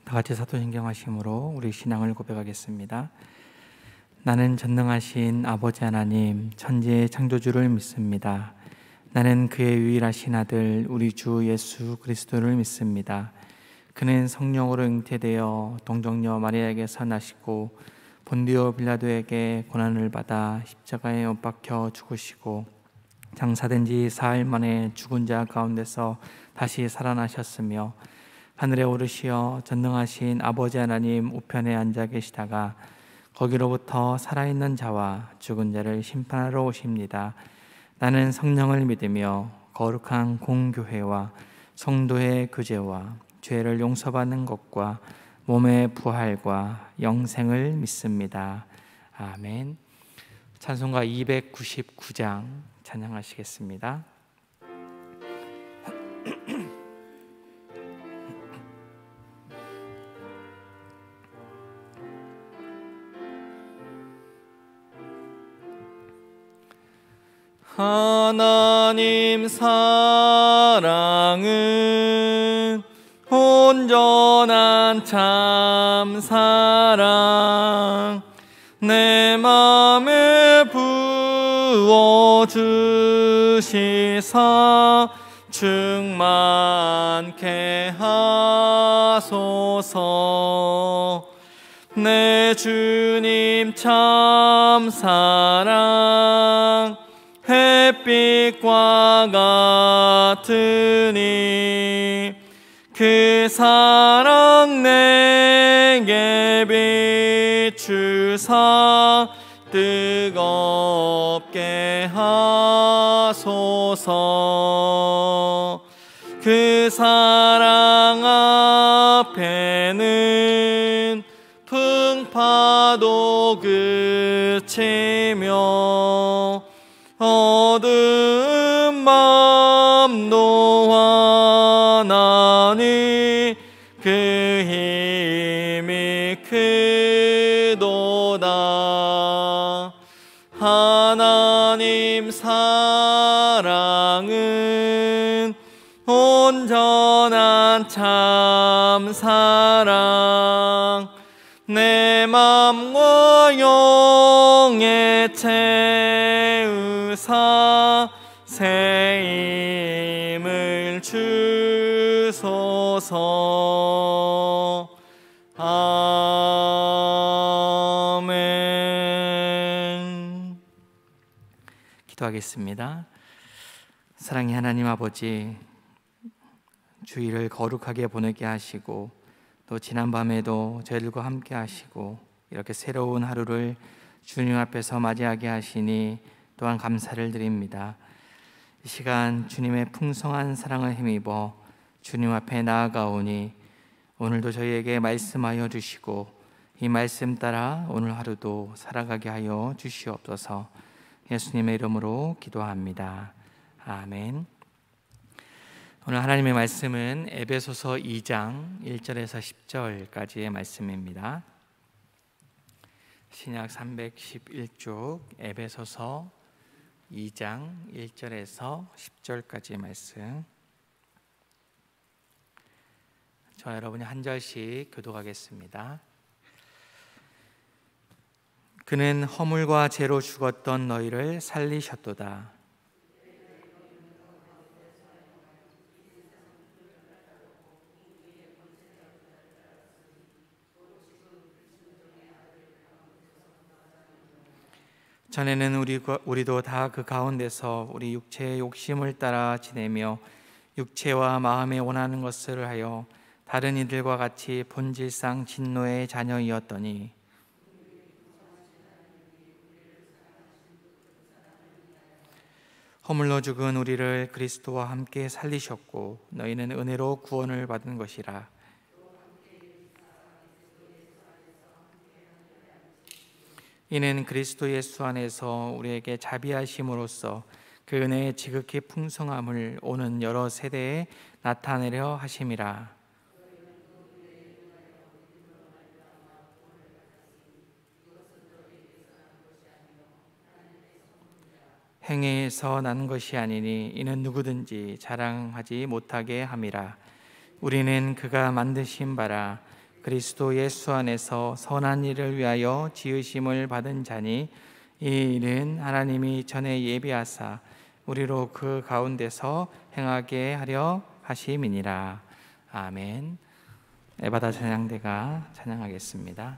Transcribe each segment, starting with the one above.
다 같이 사도신경 하심으로 우리 신앙을 고백하겠습니다. 나는 전능하신 아버지 하나님 천지의 창조주를 믿습니다. 나는 그의 유일하신 아들 우리 주 예수 그리스도를 믿습니다. 그는 성령으로 잉태되어 동정녀 마리아에게서 나시고 본디오 빌라도에게 고난을 받아 십자가에 못 박혀 죽으시고 장사된 지 사흘 만에 죽은 자 가운데서 다시 살아나셨으며 하늘에 오르시어 전능하신 아버지 하나님 우편에 앉아 계시다가 거기로부터 살아있는 자와 죽은 자를 심판하러 오십니다. 나는 성령을 믿으며 거룩한 공교회와 성도의 교제와 죄를 용서받는 것과 몸의 부활과 영생을 믿습니다. 아멘. 찬송가 299장 찬양하시겠습니다. 하나님 사랑은 온전한 참 사랑 내 맘에 부어주시사 충만케 하소서. 내 주님 참 사랑 햇빛과 같으니 그 사랑 내게 비추사 뜨겁게 하소서. 그 사랑 앞에는 풍파도 그치며 어두운 맘도 환하니 그 힘이 크도다. 하나님 사랑은 온전한 참 사랑 내 맘과 영에 채우사 새 힘을 주소서. 아멘. 기도하겠습니다. 사랑의 하나님 아버지, 주일을 거룩하게 보내게 하시고 또 지난밤에도 저희들과 함께 하시고 이렇게 새로운 하루를 주님 앞에서 맞이하게 하시니 또한 감사를 드립니다. 이 시간 주님의 풍성한 사랑을 힘입어 주님 앞에 나아가오니 오늘도 저희에게 말씀하여 주시고 이 말씀 따라 오늘 하루도 살아가게 하여 주시옵소서. 예수님의 이름으로 기도합니다. 아멘. 오늘 하나님의 말씀은 에베소서 2장 1절에서 10절까지의 말씀입니다. 신약 311쪽 에베소서 2장 1절에서 10절까지의 말씀. 저 여러분이 한 절씩 교독하겠습니다. 그는 허물과 죄로 죽었던 너희를 살리셨도다. 전에는 우리도 다 그 가운데서 우리 육체의 욕심을 따라 지내며 육체와 마음에 원하는 것을 하여 다른 이들과 같이 본질상 진노의 자녀이었더니 허물로 죽은 우리를 그리스도와 함께 살리셨고 너희는 은혜로 구원을 받은 것이라. 이는 그리스도 예수 안에서 우리에게 자비하심으로써 그 은혜의 지극히 풍성함을 오는 여러 세대에 나타내려 하심이라. 행위에서 난 것이 아니니 이는 누구든지 자랑하지 못하게 함이라. 우리는 그가 만드신 바라 그리스도 예수 안에서 선한 일을 위하여 지으심을 받은 자니 이 일은 하나님이 전에 예비하사 우리로 그 가운데서 행하게 하려 하심이니라. 아멘. 에바다 찬양대가 찬양하겠습니다.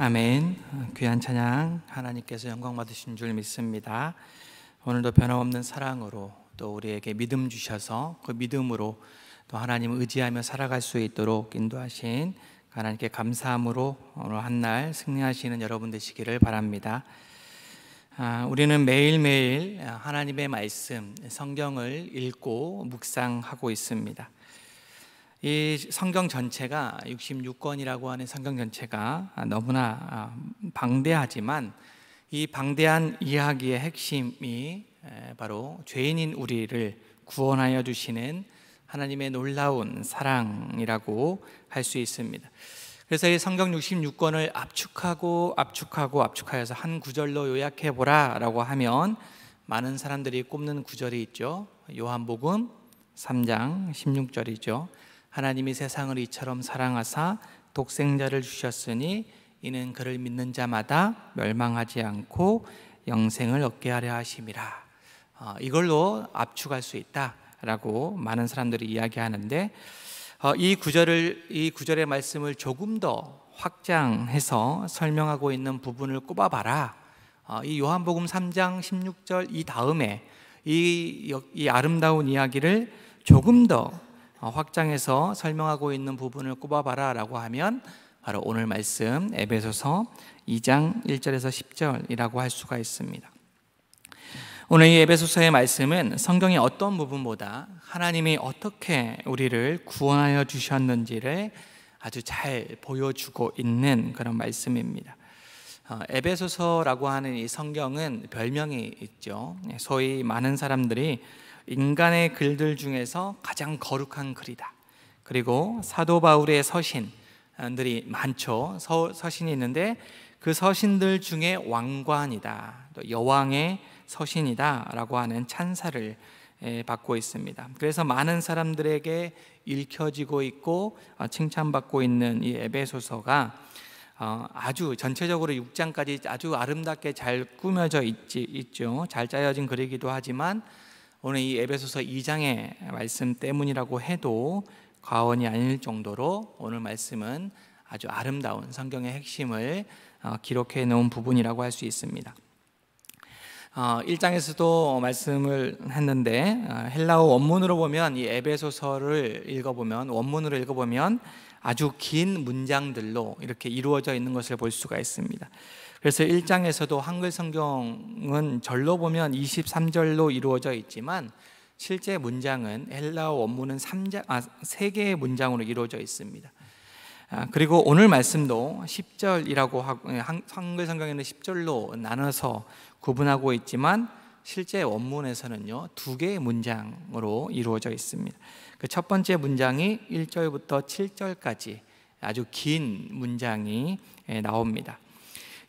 아멘. 귀한 찬양 하나님께서 영광 받으신 줄 믿습니다. 오늘도 변함없는 사랑으로 또 우리에게 믿음 주셔서 그 믿음으로 또 하나님을 의지하며 살아갈 수 있도록 인도하신 하나님께 감사함으로 오늘 한날 승리하시는 여러분 되시기를 바랍니다. 우리는 매일매일 하나님의 말씀 성경을 읽고 묵상하고 있습니다. 이 성경 전체가 66권이라고 하는 성경 전체가 너무나 방대하지만 이 방대한 이야기의 핵심이 바로 죄인인 우리를 구원하여 주시는 하나님의 놀라운 사랑이라고 할 수 있습니다. 그래서 이 성경 66권을 압축하여서 한 구절로 요약해 보라라고 하면 많은 사람들이 꼽는 구절이 있죠. 요한복음 3장 16절이죠. 하나님이 세상을 이처럼 사랑하사 독생자를 주셨으니 이는 그를 믿는 자마다 멸망하지 않고 영생을 얻게 하려 하심이라. 이걸로 압축할 수 있다라고 많은 사람들이 이야기하는데 이 구절의 말씀을 조금 더 확장해서 설명하고 있는 부분을 꼽아봐라. 이 요한복음 3장 16절 이 다음에 이 아름다운 이야기를 조금 더 확장해서 설명하고 있는 부분을 꼽아봐라 라고 하면 바로 오늘 말씀 에베소서 2장 1절에서 10절이라고 할 수가 있습니다. 오늘 이 에베소서의 말씀은 성경의 어떤 부분보다 하나님이 어떻게 우리를 구원하여 주셨는지를 아주 잘 보여주고 있는 그런 말씀입니다. 에베소서라고 하는 이 성경은 별명이 있죠. 소위 많은 사람들이 인간의 글들 중에서 가장 거룩한 글이다. 그리고 사도 바울의 서신들이 많죠. 서신이 있는데 그 서신들 중에 왕관이다, 또 여왕의 서신이다 라고 하는 찬사를 받고 있습니다. 그래서 많은 사람들에게 읽혀지고 있고 칭찬받고 있는 이 에베소서가 아주 전체적으로 6장까지 아주 아름답게 잘 꾸며져 있죠. 잘 짜여진 글이기도 하지만 오늘 이 에베소서 2장의 말씀 때문이라고 해도 과언이 아닐 정도로 오늘 말씀은 아주 아름다운 성경의 핵심을 기록해 놓은 부분이라고 할 수 있습니다. 1장에서도 말씀을 했는데 헬라어 원문으로 보면 이 에베소서를 읽어보면 원문으로 읽어보면 아주 긴 문장들로 이렇게 이루어져 있는 것을 볼 수가 있습니다. 그래서 1장에서도 한글 성경은 절로 보면 23절로 이루어져 있지만 실제 문장은 헬라어 원문은 3개의 문장으로 이루어져 있습니다. 그리고 오늘 말씀도 10절이라고 하고 한글 성경에는 10절로 나눠서 구분하고 있지만 실제 원문에서는요 2개의 문장으로 이루어져 있습니다. 그 첫 번째 문장이 1절부터 7절까지 아주 긴 문장이 나옵니다.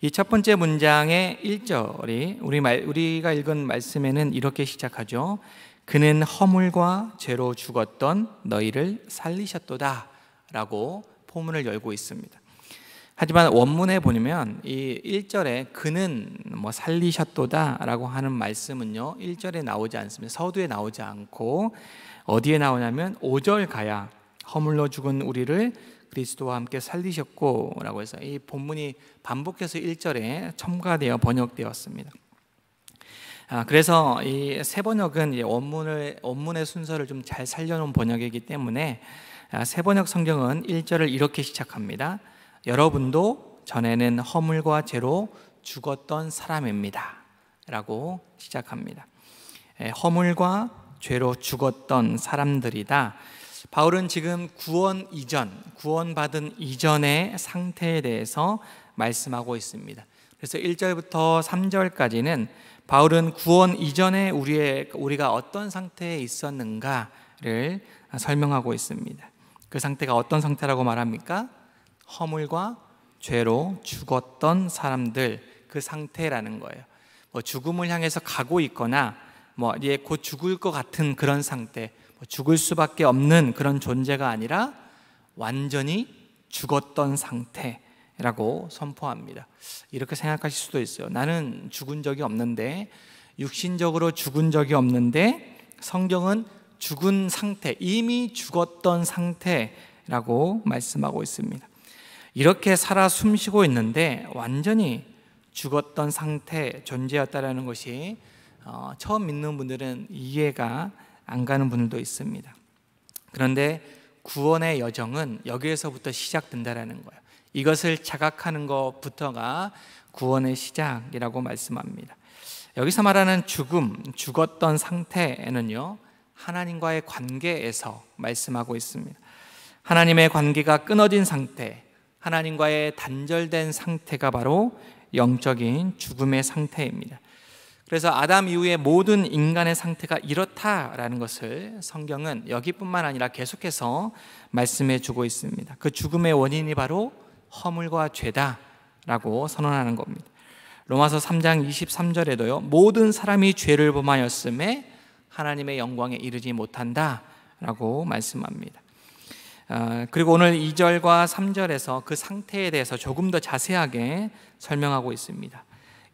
이 첫 번째 문장의 1절이 우리가 읽은 말씀에는 이렇게 시작하죠. 그는 허물과 죄로 죽었던 너희를 살리셨도다 라고 포문을 열고 있습니다. 하지만 원문에 보면 이 1절에 그는 살리셨도다 라고 하는 말씀은요 1절에 나오지 않습니다. 서두에 나오지 않고 어디에 나오냐면 5절 가야 허물로 죽은 우리를 그리스도와 함께 살리셨고 라고 해서 이 본문이 반복해서 1절에 첨가되어 번역되었습니다. 그래서 이 새 번역은 원문의 순서를 좀 잘 살려놓은 번역이기 때문에 새 번역 성경은 1절을 이렇게 시작합니다. 여러분도 전에는 허물과 죄로 죽었던 사람입니다 라고 시작합니다. 허물과 죄로 죽었던 사람들이다. 바울은 지금 구원받은 이전의 상태에 대해서 말씀하고 있습니다. 그래서 1절부터 3절까지는 바울은 구원 이전에 우리가 어떤 상태에 있었는가를 설명하고 있습니다. 그 상태가 어떤 상태라고 말합니까? 허물과 죄로 죽었던 사람들, 그 상태라는 거예요. 죽음을 향해서 가고 있거나 이제 곧 죽을 것 같은 그런 상태, 죽을 수밖에 없는 그런 존재가 아니라 완전히 죽었던 상태라고 선포합니다. 이렇게 생각하실 수도 있어요. 나는 죽은 적이 없는데, 육신적으로 죽은 적이 없는데 성경은 죽은 상태, 이미 죽었던 상태라고 말씀하고 있습니다. 이렇게 살아 숨쉬고 있는데 완전히 죽었던 상태, 존재였다라는 것이 처음 믿는 분들은 이해가 안 가는 분들도 있습니다. 그런데 구원의 여정은 여기에서부터 시작된다라는 거예요. 이것을 자각하는 것부터가 구원의 시작이라고 말씀합니다. 여기서 말하는 죽었던 상태에는요 하나님과의 관계에서 말씀하고 있습니다. 하나님의 관계가 끊어진 상태, 하나님과의 단절된 상태가 바로 영적인 죽음의 상태입니다. 그래서 아담 이후의 모든 인간의 상태가 이렇다라는 것을 성경은 여기뿐만 아니라 계속해서 말씀해 주고 있습니다. 그 죽음의 원인이 바로 허물과 죄다라고 선언하는 겁니다. 로마서 3장 23절에도요 모든 사람이 죄를 범하였음에 하나님의 영광에 이르지 못한다라고 말씀합니다. 그리고 오늘 2절과 3절에서 그 상태에 대해서 조금 더 자세하게 설명하고 있습니다.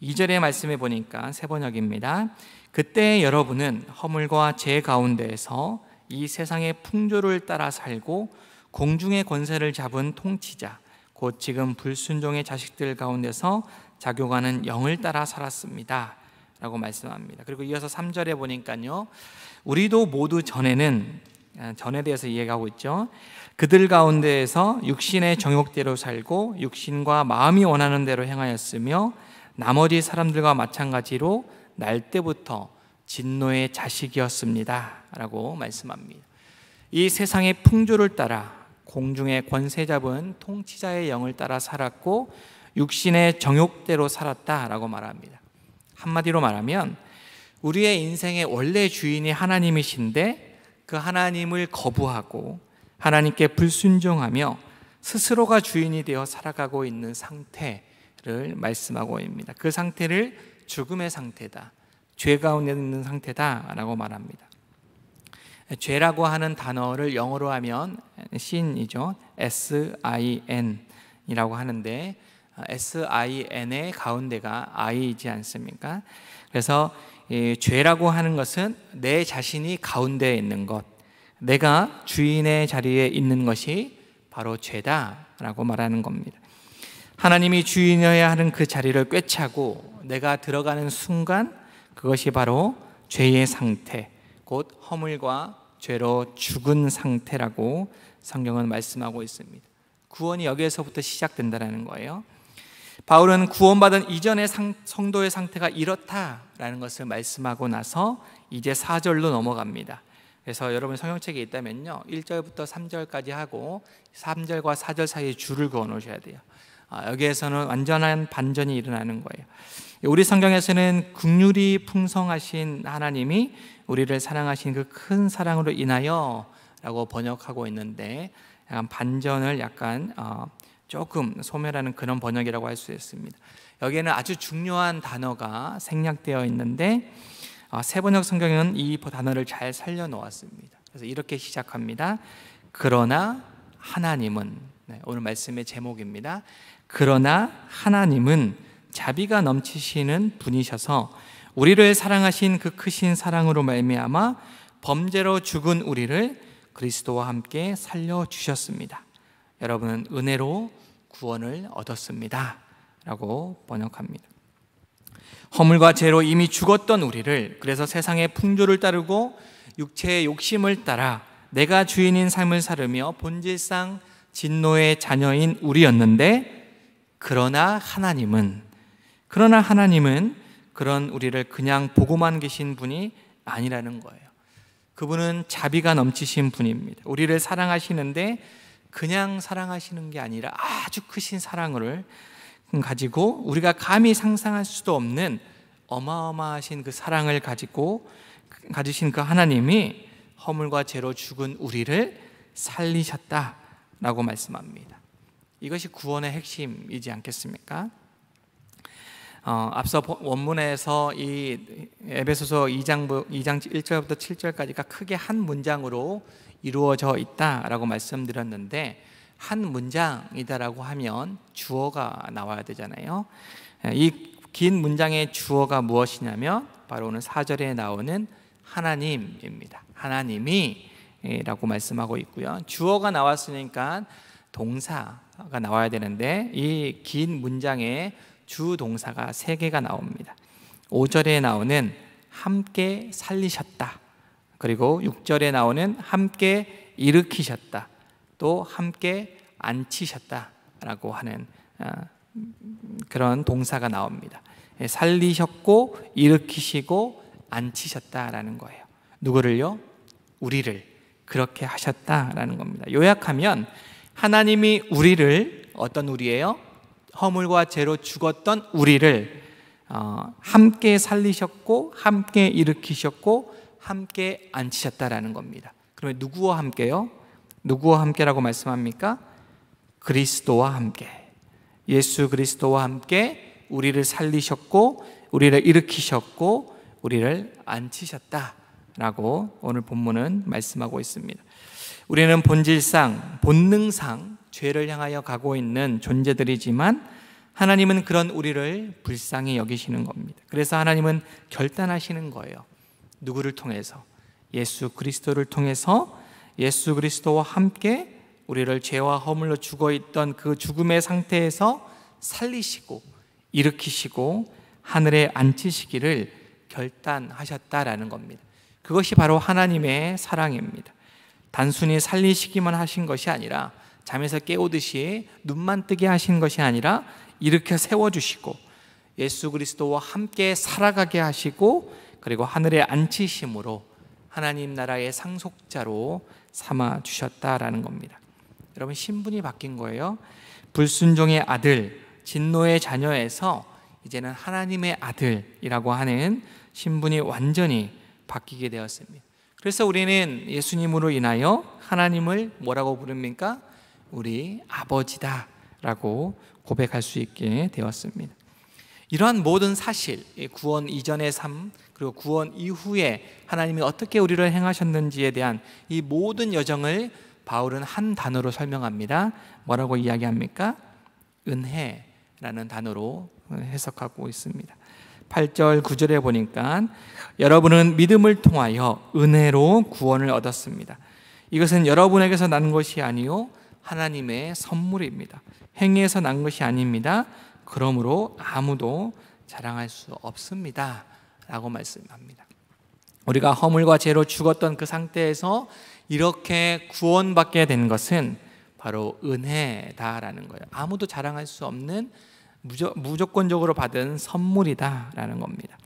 2절의 말씀에 보니까 새 번역입니다. 그때 여러분은 허물과 죄 가운데에서 이 세상의 풍조를 따라 살고 공중의 권세를 잡은 통치자 곧 지금 불순종의 자식들 가운데서 작용하는 영을 따라 살았습니다 라고 말씀합니다. 그리고 이어서 3절에 보니까요 우리도 모두 전에 대해서 이해하고 있죠. 그들 가운데에서 육신의 정욕대로 살고 육신과 마음이 원하는 대로 행하였으며 나머지 사람들과 마찬가지로 날 때부터 진노의 자식이었습니다 라고 말씀합니다. 이 세상의 풍조를 따라 공중의 권세 잡은 통치자의 영을 따라 살았고 육신의 정욕대로 살았다라고 말합니다. 한마디로 말하면 우리의 인생의 원래 주인이 하나님이신데 그 하나님을 거부하고 하나님께 불순종하며 스스로가 주인이 되어 살아가고 있는 상태를 말씀하고 있습니다. 그 상태를 죽음의 상태다, 죄 가운데 있는 상태다라고 말합니다. 죄라고 하는 단어를 영어로 하면 sin이죠. S-I-N이라고 하는데 S-I-N의 가운데가 I이지 않습니까? 그래서 이 죄라고 하는 것은 내 자신이 가운데에 있는 것, 내가 주인의 자리에 있는 것이 바로 죄다라고 말하는 겁니다. 하나님이 주인이어야 하는 그 자리를 꿰차고 내가 들어가는 순간 그것이 바로 죄의 상태, 곧 허물과 죄로 죽은 상태라고 성경은 말씀하고 있습니다. 구원이 여기에서부터 시작된다는 거예요. 바울은 구원받은 이전의 성도의 상태가 이렇다라는 것을 말씀하고 나서 이제 4절로 넘어갑니다. 그래서 여러분 성경책에 있다면요 1절부터 3절까지 하고 3절과 4절 사이에 줄을 그어 놓으셔야 돼요. 여기에서는 완전한 반전이 일어나는 거예요. 우리 성경에서는 긍휼이 풍성하신 하나님이 우리를 사랑하신 그 큰 사랑으로 인하여 라고 번역하고 있는데 약간 반전을 조금 소멸하는 그런 번역이라고 할 수 있습니다. 여기에는 아주 중요한 단어가 생략되어 있는데 세번역 성경은 이 단어를 잘 살려 놓았습니다. 그래서 이렇게 시작합니다. 그러나 하나님은, 오늘 말씀의 제목입니다. 그러나 하나님은 자비가 넘치시는 분이셔서 우리를 사랑하신 그 크신 사랑으로 말미암아 범죄로 죽은 우리를 그리스도와 함께 살려주셨습니다. 여러분은 은혜로 구원을 얻었습니다 라고 번역합니다. 허물과 죄로 이미 죽었던 우리를, 그래서 세상의 풍조를 따르고 육체의 욕심을 따라 내가 주인인 삶을 살으며 본질상 진노의 자녀인 우리였는데, 그러나 하나님은 그런 우리를 그냥 보고만 계신 분이 아니라는 거예요. 그분은 자비가 넘치신 분입니다. 우리를 사랑하시는데 그냥 사랑하시는 게 아니라 아주 크신 사랑을 가지고 우리가 감히 상상할 수도 없는 어마어마하신 그 사랑을 가지신 그 하나님이 허물과 죄로 죽은 우리를 살리셨다라고 말씀합니다. 이것이 구원의 핵심이지 않겠습니까? 앞서 원문에서 이 에베소서 2장 1절부터 7절까지가 크게 한 문장으로 이루어져 있다라고 말씀드렸는데, 한 문장이다라고 하면 주어가 나와야 되잖아요. 이 긴 문장의 주어가 무엇이냐면 바로 오늘 4절에 나오는 하나님입니다. 하나님이 라고 말씀하고 있고요. 주어가 나왔으니까 동사가 나와야 되는데 이 긴 문장에 주 동사가 3개가 나옵니다. 5절에 나오는 함께 살리셨다, 그리고 6절에 나오는 함께 일으키셨다, 또 함께 앉히셨다라고 하는 그런 동사가 나옵니다. 살리셨고 일으키시고 앉히셨다라는 거예요. 누구를요? 우리를 그렇게 하셨다라는 겁니다. 요약하면 하나님이 우리를, 어떤 우리예요? 허물과 죄로 죽었던 우리를 함께 살리셨고 함께 일으키셨고 함께 앉히셨다라는 겁니다. 그러면 누구와 함께요? 누구와 함께라고 말씀합니까? 그리스도와 함께, 예수 그리스도와 함께 우리를 살리셨고 우리를 일으키셨고 우리를 앉히셨다라고 오늘 본문은 말씀하고 있습니다. 우리는 본질상, 본능상 죄를 향하여 가고 있는 존재들이지만 하나님은 그런 우리를 불쌍히 여기시는 겁니다. 그래서 하나님은 결단하시는 거예요. 누구를 통해서? 예수 그리스도를 통해서 예수 그리스도와 함께 우리를 죄와 허물로 죽어있던 그 죽음의 상태에서 살리시고 일으키시고 하늘에 앉히시기를 결단하셨다라는 겁니다. 그것이 바로 하나님의 사랑입니다. 단순히 살리시기만 하신 것이 아니라, 잠에서 깨우듯이 눈만 뜨게 하신 것이 아니라 일으켜 세워주시고 예수 그리스도와 함께 살아가게 하시고, 그리고 하늘에 앉히심으로 하나님 나라의 상속자로 삼아 주셨다라는 겁니다. 여러분, 신분이 바뀐 거예요. 불순종의 아들, 진노의 자녀에서 이제는 하나님의 아들이라고 하는 신분이 완전히 바뀌게 되었습니다. 그래서 우리는 예수님으로 인하여 하나님을 뭐라고 부릅니까? 우리 아버지다 라고 고백할 수 있게 되었습니다. 이러한 모든 사실, 구원 이전의 삶 그리고 구원 이후에 하나님이 어떻게 우리를 행하셨는지에 대한 이 모든 여정을 바울은 한 단어로 설명합니다. 뭐라고 이야기합니까? 은혜라는 단어로 해석하고 있습니다. 8절 9절에 보니까 여러분은 믿음을 통하여 은혜로 구원을 얻었습니다. 이것은 여러분에게서 난 것이 아니요 하나님의 선물입니다. 행위에서 난 것이 아닙니다. 그러므로 아무도 자랑할 수 없습니다 라고 말씀합니다. 우리가 허물과 죄로 죽었던 그 상태에서 이렇게 구원받게 된 것은 바로 은혜다라는 거예요. 아무도 자랑할 수 없는 무조건적으로 받은 선물이다라는 겁니다.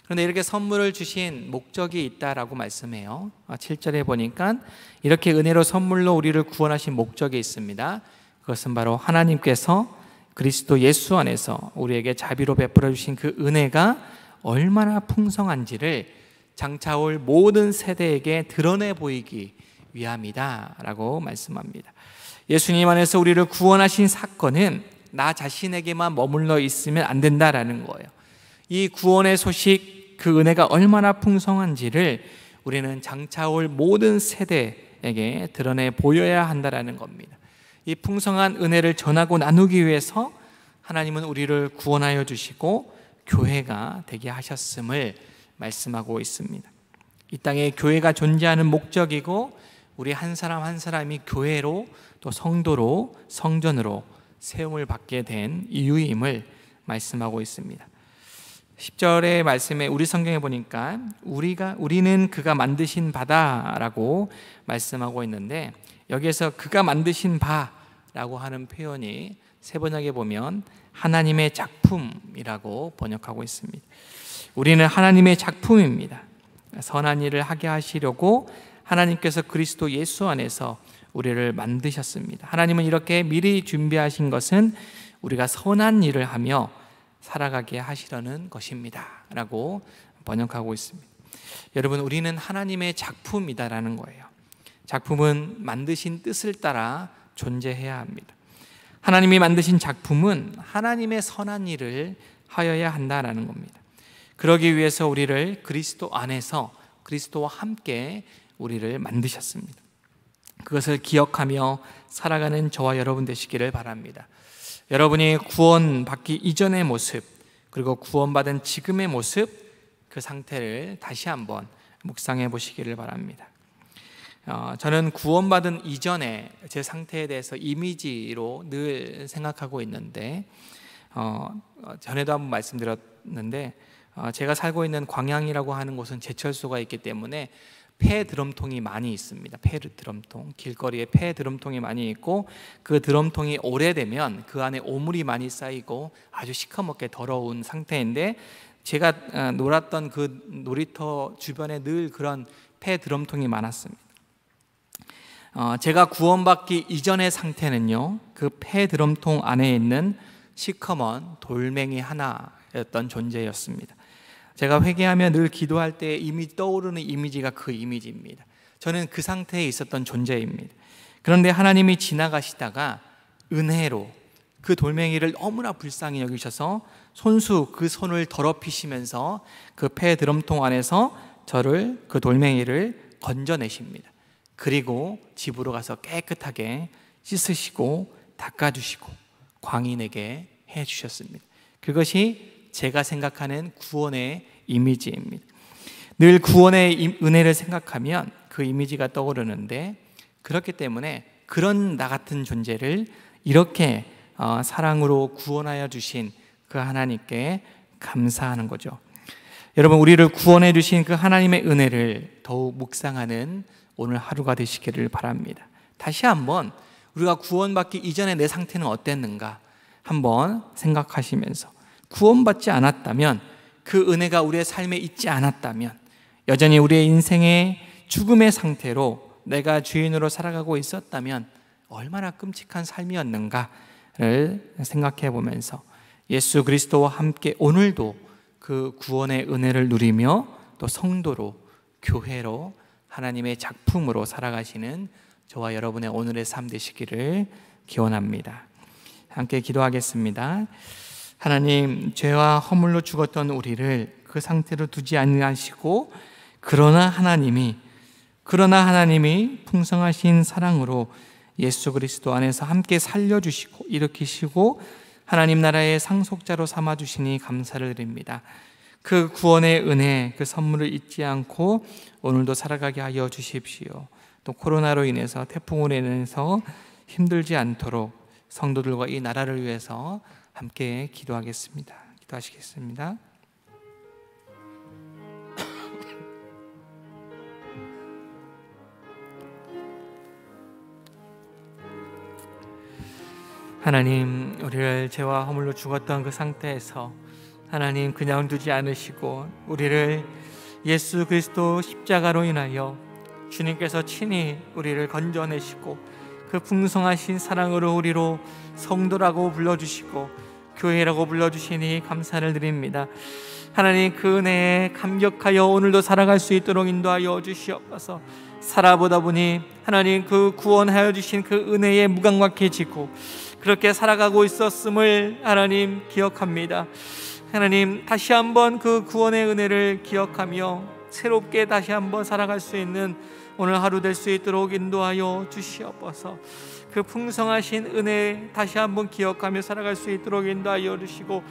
그런데 이렇게 선물을 주신 목적이 있다라고 말씀해요. 7절에 보니까 이렇게 은혜로 선물로 우리를 구원하신 목적이 있습니다. 그것은 바로 하나님께서 그리스도 예수 안에서 우리에게 자비로 베풀어 주신 그 은혜가 얼마나 풍성한지를 장차올 모든 세대에게 드러내 보이기 위함이다 라고 말씀합니다. 예수님 안에서 우리를 구원하신 사건은 나 자신에게만 머물러 있으면 안 된다라는 거예요. 이 구원의 소식, 그 은혜가 얼마나 풍성한지를 우리는 장차올 모든 세대에게 드러내 보여야 한다라는 겁니다. 이 풍성한 은혜를 전하고 나누기 위해서 하나님은 우리를 구원하여 주시고 교회가 되게 하셨음을 말씀하고 있습니다. 이 땅에 교회가 존재하는 목적이고 우리 한 사람 한 사람이 교회로 또 성도로 성전으로 세움을 받게 된 이유임을 말씀하고 있습니다. 10절의 말씀에 우리 성경에 보니까 우리는 그가 만드신 바다라고 말씀하고 있는데 여기에서 그가 만드신 바라고 하는 표현이 세번역에 보면 하나님의 작품이라고 번역하고 있습니다. 우리는 하나님의 작품입니다. 선한 일을 하게 하시려고 하나님께서 그리스도 예수 안에서 우리를 만드셨습니다. 하나님은 이렇게 미리 준비하신 것은 우리가 선한 일을 하며 살아가게 하시려는 것입니다 라고 번역하고 있습니다. 여러분, 우리는 하나님의 작품이다라는 거예요. 작품은 만드신 뜻을 따라 존재해야 합니다. 하나님이 만드신 작품은 하나님의 선한 일을 하여야 한다라는 겁니다. 그러기 위해서 우리를 그리스도 안에서 그리스도와 함께 우리를 만드셨습니다. 그것을 기억하며 살아가는 저와 여러분 되시기를 바랍니다. 여러분이 구원받기 이전의 모습 그리고 구원받은 지금의 모습, 그 상태를 다시 한번 묵상해 보시기를 바랍니다. 저는 구원받은 이전의 제 상태에 대해서 이미지로 늘 생각하고 있는데 전에도 한번 말씀드렸는데 제가 살고 있는 광양이라고 하는 곳은 제철소가 있기 때문에 폐 드럼통이 많이 있습니다. 폐 드럼통, 길거리에 폐 드럼통이 많이 있고 그 드럼통이 오래되면 그 안에 오물이 많이 쌓이고 아주 시커멓게 더러운 상태인데 제가 놀았던 그 놀이터 주변에 늘 그런 폐 드럼통이 많았습니다. 제가 구원받기 이전의 상태는요, 그 폐 드럼통 안에 있는 시커먼 돌멩이 하나였던 존재였습니다. 제가 회개하며 늘 기도할 때 이미 떠오르는 이미지가 그 이미지입니다. 저는 그 상태에 있었던 존재입니다. 그런데 하나님이 지나가시다가 은혜로 그 돌멩이를 너무나 불쌍히 여기셔서 손수 그 손을 더럽히시면서 그 폐 드럼통 안에서 저를, 그 돌멩이를 건져내십니다. 그리고 집으로 가서 깨끗하게 씻으시고 닦아주시고 광인에게 해주셨습니다. 그것이 제가 생각하는 구원의 이미지입니다. 늘 구원의 은혜를 생각하면 그 이미지가 떠오르는데, 그렇기 때문에 그런 나 같은 존재를 이렇게 사랑으로 구원하여 주신 그 하나님께 감사하는 거죠. 여러분, 우리를 구원해 주신 그 하나님의 은혜를 더욱 묵상하는 오늘 하루가 되시기를 바랍니다. 다시 한번 우리가 구원받기 이전에 내 상태는 어땠는가 한번 생각하시면서, 구원받지 않았다면, 그 은혜가 우리의 삶에 있지 않았다면, 여전히 우리의 인생의 죽음의 상태로 내가 주인으로 살아가고 있었다면 얼마나 끔찍한 삶이었는가를 생각해 보면서 예수 그리스도와 함께 오늘도 그 구원의 은혜를 누리며 또 성도로, 교회로, 하나님의 작품으로 살아가시는 저와 여러분의 오늘의 삶 되시기를 기원합니다. 함께 기도하겠습니다. 하나님, 죄와 허물로 죽었던 우리를 그 상태로 두지 아니하시고 그러나 하나님이 풍성하신 사랑으로 예수 그리스도 안에서 함께 살려주시고 일으키시고 하나님 나라의 상속자로 삼아주시니 감사를 드립니다. 그 구원의 은혜, 그 선물을 잊지 않고 오늘도 살아가게 하여 주십시오. 또 코로나로 인해서, 태풍으로 인해서 힘들지 않도록 성도들과 이 나라를 위해서 함께 기도하겠습니다. 기도하시겠습니다. 하나님, 우리를 죄와 허물로 죽었던 그 상태에서 하나님 그냥 두지 않으시고 우리를 예수 그리스도 십자가로 인하여 주님께서 친히 우리를 건져내시고 그 풍성하신 사랑으로 우리로 성도라고 불러주시고 교회라고 불러주시니 감사를 드립니다. 하나님, 그 은혜에 감격하여 오늘도 살아갈 수 있도록 인도하여 주시옵소서. 살아보다 보니 하나님 그 구원하여 주신 그 은혜에 무감각해지고 그렇게 살아가고 있었음을 하나님 기억합니다. 하나님, 다시 한번 그 구원의 은혜를 기억하며 새롭게 다시 한번 살아갈 수 있는 오늘 하루 될 수 있도록 인도하여 주시옵소서. 그 풍성하신 은혜 다시 한번 기억하며 살아갈 수 있도록 인도하여 주시고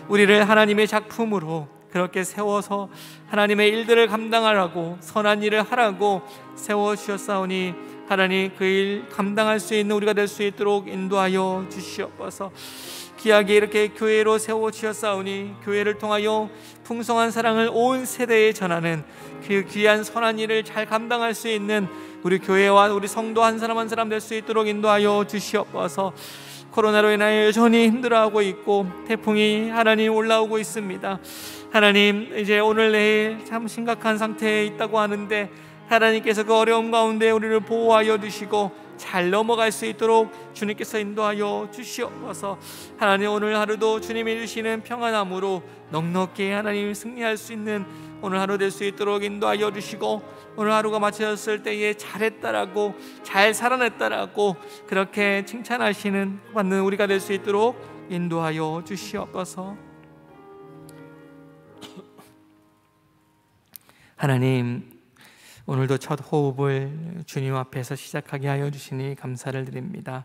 우리를 하나님의 작품으로 그렇게 세워서 하나님의 일들을 감당하라고, 선한 일을 하라고 세워주셨사오니 하나님 그 일 감당할 수 있는 우리가 될 수 있도록 인도하여 주시옵소서. 귀하게 이렇게 교회로 세워주셨사오니 교회를 통하여 풍성한 사랑을 온 세대에 전하는 그 귀한 선한 일을 잘 감당할 수 있는 우리 교회와 우리 성도 한 사람 한 사람 될 수 있도록 인도하여 주시옵소서. 코로나로 인하여 여전히 힘들어하고 있고 태풍이 하나님 올라오고 있습니다. 하나님, 이제 오늘 내일 참 심각한 상태에 있다고 하는데 하나님께서 그 어려움 가운데 우리를 보호하여 주시고 잘 넘어갈 수 있도록 주님께서 인도하여 주시옵소서. 하나님, 오늘 하루도 주님이 주시는 평안함으로 넉넉히 하나님 승리할 수 있는 오늘 하루 될 수 있도록 인도하여 주시고 오늘 하루가 마쳐졌을 때에 잘했다라고, 잘 살아냈다라고 그렇게 칭찬하시는 받는 우리가 될 수 있도록 인도하여 주시옵소서. 하나님, 오늘도 첫 호흡을 주님 앞에서 시작하게 하여 주시니 감사를 드립니다.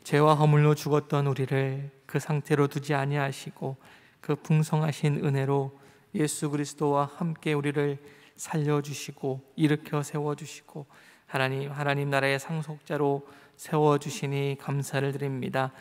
죄와 허물로 죽었던 우리를 그 상태로 두지 아니하시고 그 풍성하신 은혜로 예수 그리스도와 함께 우리를 살려주시고 일으켜 세워주시고 하나님 나라의 상속자로 세워주시니 감사를 드립니다.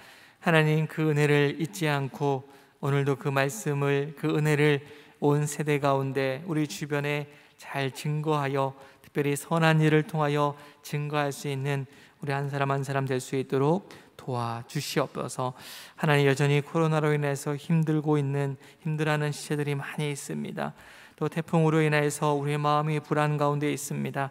하나님, 그 은혜를 잊지 않고 오늘도 그 말씀을, 그 은혜를 온 세대 가운데 우리 주변에 잘 증거하여 특별히 선한 일을 통하여 증거할 수 있는 우리 한 사람 한 사람 될 수 있도록 도와주시옵소서. 하나님, 여전히 코로나로 인해서 힘들어하는 시체들이 많이 있습니다. 또 태풍으로 인해서 우리의 마음이 불안 가운데 있습니다.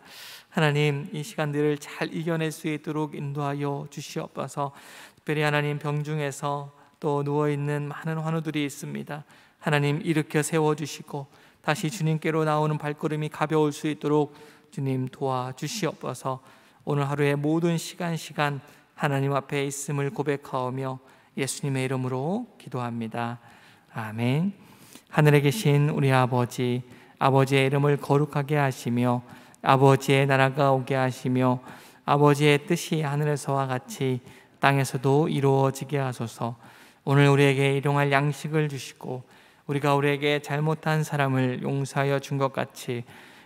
하나님, 이 시간들을 잘 이겨낼 수 있도록 인도하여 주시옵소서. 특별히 하나님, 병중에서 또 누워있는 많은 환우들이 있습니다. 하나님, 일으켜 세워주시고 다시 주님께로 나오는 발걸음이 가벼울 수 있도록 주님 도와주시옵소서. 오늘 하루의 모든 시간 하나님 앞에 있음을 고백하오며 예수님의 이름으로 기도합니다. 아멘. 하늘에 계신 우리 아버지, 아버지의 이름을 거룩하게 하시며 아버지의 나라가 오게 하시며 아버지의 뜻이 하늘에서와 같이 땅에서도 이루어지게 하소서. 오늘 우리에게 일용할 양식을 주시고 우리가 우리에게 잘못한 사람을 용서하여 준 것 같이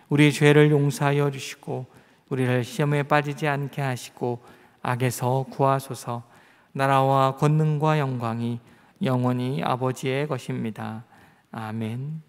우리 죄를 용서하여 주시고 우리를 시험에 빠지지 않게 하시고 악에서 구하소서. 나라와 권능과 영광이 영원히 아버지의 것입니다. 아멘.